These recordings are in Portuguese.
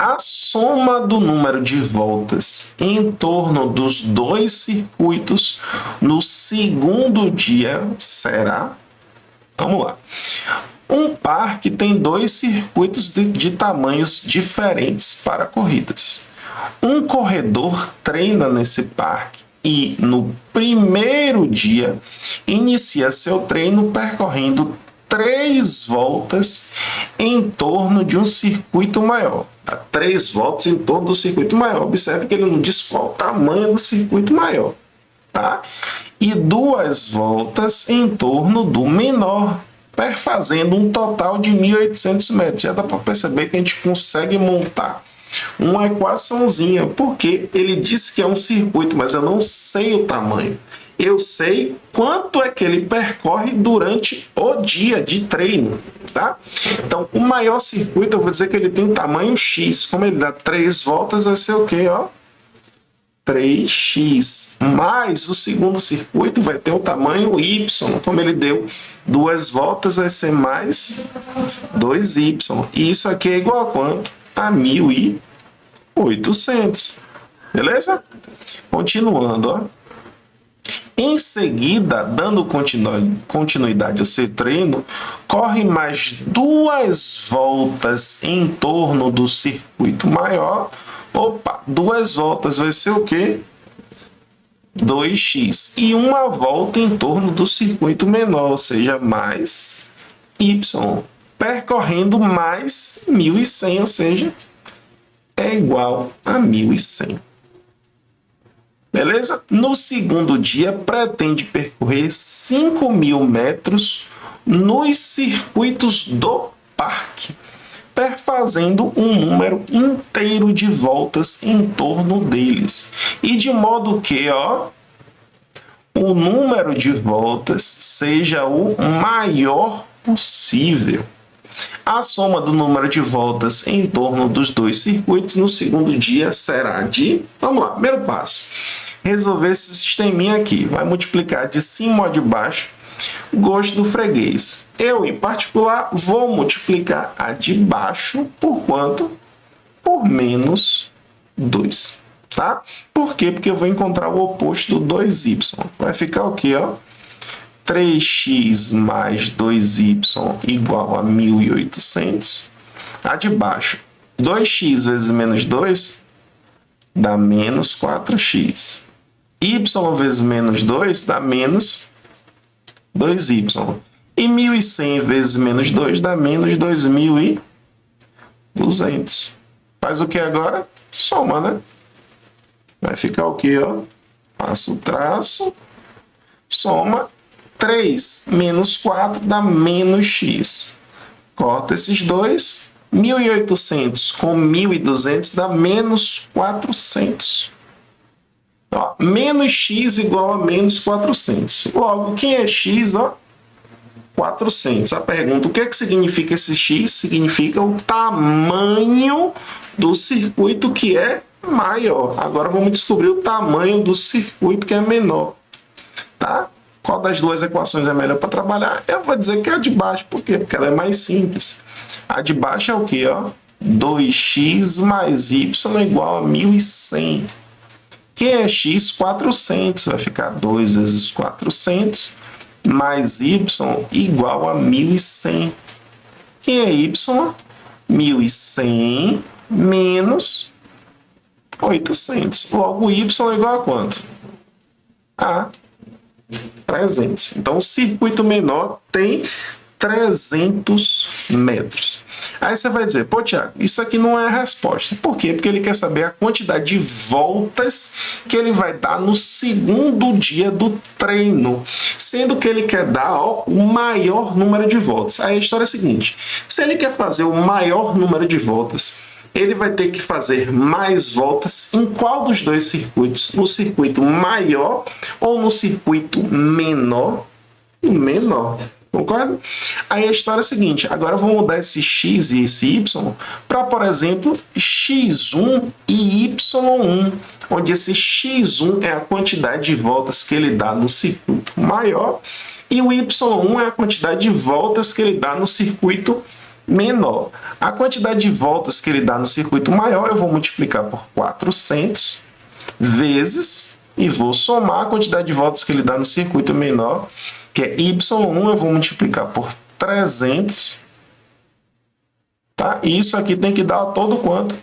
A soma do número de voltas em torno dos dois circuitos no segundo dia será... Vamos lá. Um parque tem dois circuitos de tamanhos diferentes para corridas. Um corredor treina nesse parque e, no primeiro dia, inicia seu treino percorrendo 3 voltas em torno de um circuito maior. 3 voltas em torno do circuito maior. Observe que ele não diz qual o tamanho do circuito maior, tá? E 2 voltas em torno do menor, perfazendo um total de 1.800 metros. Já dá para perceber que a gente consegue montar uma equaçãozinha, porque ele disse que é um circuito, mas eu não sei o tamanho. Eu sei quanto é que ele percorre durante o dia de treino, tá? Então, o maior circuito, eu vou dizer que ele tem tamanho X. Como ele dá 3 voltas, vai ser o quê, ó? 3x, mais o segundo circuito vai ter o tamanho y, como ele deu 2 voltas, vai ser mais 2y. E isso aqui é igual a quanto? A 1.800. Beleza? Continuando, ó. Em seguida, dando continuidade ao seu treino, corre mais 2 voltas em torno do circuito maior. Opa, 2 voltas vai ser o quê? 2x. E uma volta em torno do circuito menor, ou seja, mais y, percorrendo mais 1.100, ou seja, é igual a 1.100. Beleza? No segundo dia, pretende percorrer 5.000 metros nos circuitos do parque, perfazendo um número inteiro de voltas em torno deles. E de modo que, ó, o número de voltas seja o maior possível. A soma do número de voltas em torno dos dois circuitos no segundo dia será de... Vamos lá, primeiro passo. Resolver esse sisteminha aqui. Vai multiplicar de cima a de baixo gosto do freguês. Eu, em particular, vou multiplicar a de baixo por quanto? Por menos 2. Tá? Por quê? Porque eu vou encontrar o oposto do 2y. Vai ficar o quê, ó? 3x mais 2y igual a 1.800. A de baixo, 2x vezes menos 2 dá menos 4x. Y vezes menos 2 dá menos 2y. E 1.100 vezes menos 2 dá menos 2.200. Faz o que agora? Soma, né? Vai ficar o que, ó? Faço o traço, soma. 3 menos 4 dá menos x. Corta esses dois. 1.800 com 1.200 dá menos 400. Ó, menos x igual a menos 400. Logo, quem é x? Ó, 400. A pergunta, o que é que significa esse x? Significa o tamanho do circuito que é maior. Agora vamos descobrir o tamanho do circuito que é menor. Tá? Qual das duas equações é melhor para trabalhar? Eu vou dizer que é a de baixo. Por quê? Porque ela é mais simples. A de baixo é o quê? Ó? 2x mais y igual a 1.100. Que é x? 400. Vai ficar 2 vezes 400 mais y igual a 1.100. Que é y? 1.100 menos 800. Logo, y é igual a quanto? A 300. Então, o circuito menor tem 300 metros. Aí você vai dizer, pô, Tiago, isso aqui não é a resposta. Por quê? Porque ele quer saber a quantidade de voltas que ele vai dar no segundo dia do treino, sendo que ele quer dar, ó, o maior número de voltas. Aí a história é a seguinte, se ele quer fazer o maior número de voltas, ele vai ter que fazer mais voltas em qual dos dois circuitos? No circuito maior ou no circuito menor? No menor. Concorda? Aí a história é a seguinte, agora eu vou mudar esse x e esse y para, por exemplo, x1 e y1, onde esse x1 é a quantidade de voltas que ele dá no circuito maior e o y1 é a quantidade de voltas que ele dá no circuito menor. A quantidade de voltas que ele dá no circuito maior, eu vou multiplicar por 400 vezes e vou somar a quantidade de voltas que ele dá no circuito menor, que é Y1, eu vou multiplicar por 300. Tá? E isso aqui tem que dar todo quanto?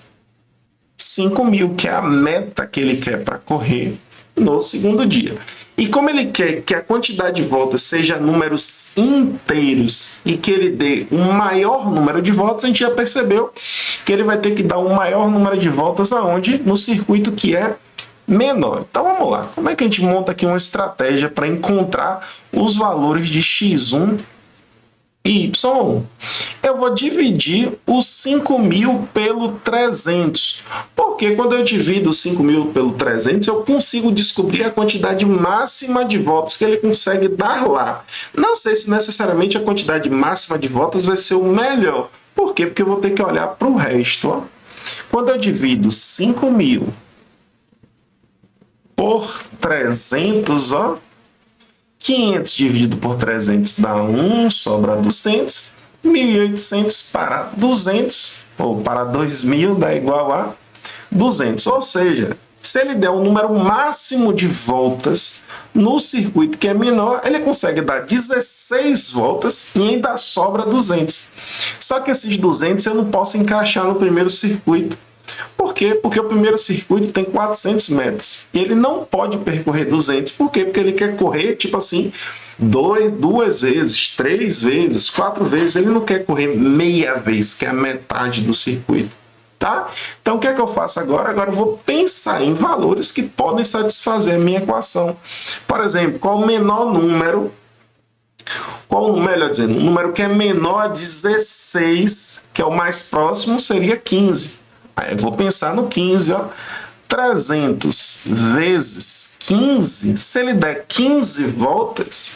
5.000, que é a meta que ele quer para correr no segundo dia. E como ele quer que a quantidade de voltas seja números inteiros e que ele dê um maior número de voltas, a gente já percebeu que ele vai ter que dar um maior número de voltas aonde? No circuito que é menor. Então vamos lá. Como é que a gente monta aqui uma estratégia para encontrar os valores de x1 e y1? Eu vou dividir os 5.000 pelo 300, porque quando eu divido 5.000 pelo 300, eu consigo descobrir a quantidade máxima de voltas que ele consegue dar lá. Não sei se necessariamente a quantidade máxima de voltas vai ser o melhor. Por quê? Porque eu vou ter que olhar para o resto. Ó. Quando eu divido 5.000 por 300, ó, 500 dividido por 300 dá 1, sobra 200. 1.800 para 200, ou para 2.000 dá igual a 200. Ou seja, se ele der o número máximo de voltas no circuito que é menor, ele consegue dar 16 voltas e ainda sobra 200. Só que esses 200 eu não posso encaixar no primeiro circuito. Por quê? Porque o primeiro circuito tem 400 metros. E ele não pode percorrer 200. Por quê? Porque ele quer correr, tipo assim, 2 vezes, 3 vezes, 4 vezes. Ele não quer correr meia vez, que é a metade do circuito. Tá? Então, o que é que eu faço agora? Agora eu vou pensar em valores que podem satisfazer a minha equação. Por exemplo, qual o menor número? Melhor dizendo, um número que é menor a 16, que é o mais próximo, seria 15. Aí eu vou pensar no 15, ó. 300 vezes 15, se ele der 15 voltas,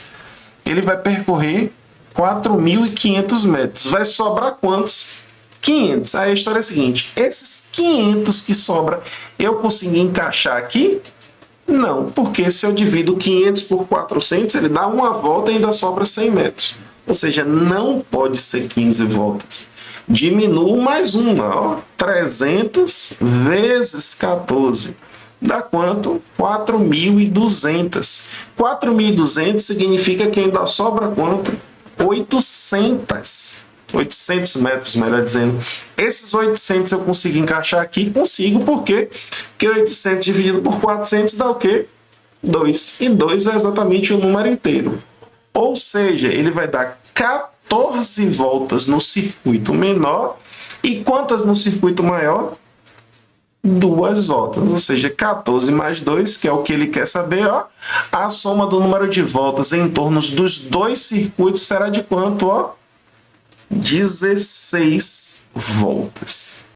ele vai percorrer 4.500 metros. Vai sobrar quantos? 500. Aí a história é a seguinte, esses 500 que sobra, eu consegui encaixar aqui? Não, porque se eu divido 500 por 400, ele dá uma volta e ainda sobra 100 metros. Ou seja, não pode ser 15 voltas. Diminuo mais uma, ó, 300 vezes 14. Dá quanto? 4.200. 4.200 significa que ainda sobra quanto? 800. 800 metros, melhor dizendo. Esses 800 eu consigo encaixar aqui? Consigo, por quê? Porque 800 dividido por 400 dá o quê? 2. E 2 é exatamente o número inteiro. Ou seja, ele vai dar 14 voltas no circuito menor e quantas no circuito maior? 2 voltas, ou seja, 14 mais 2, que é o que ele quer saber, ó. A soma do número de voltas em torno dos dois circuitos será de quanto? Ó? 16 voltas.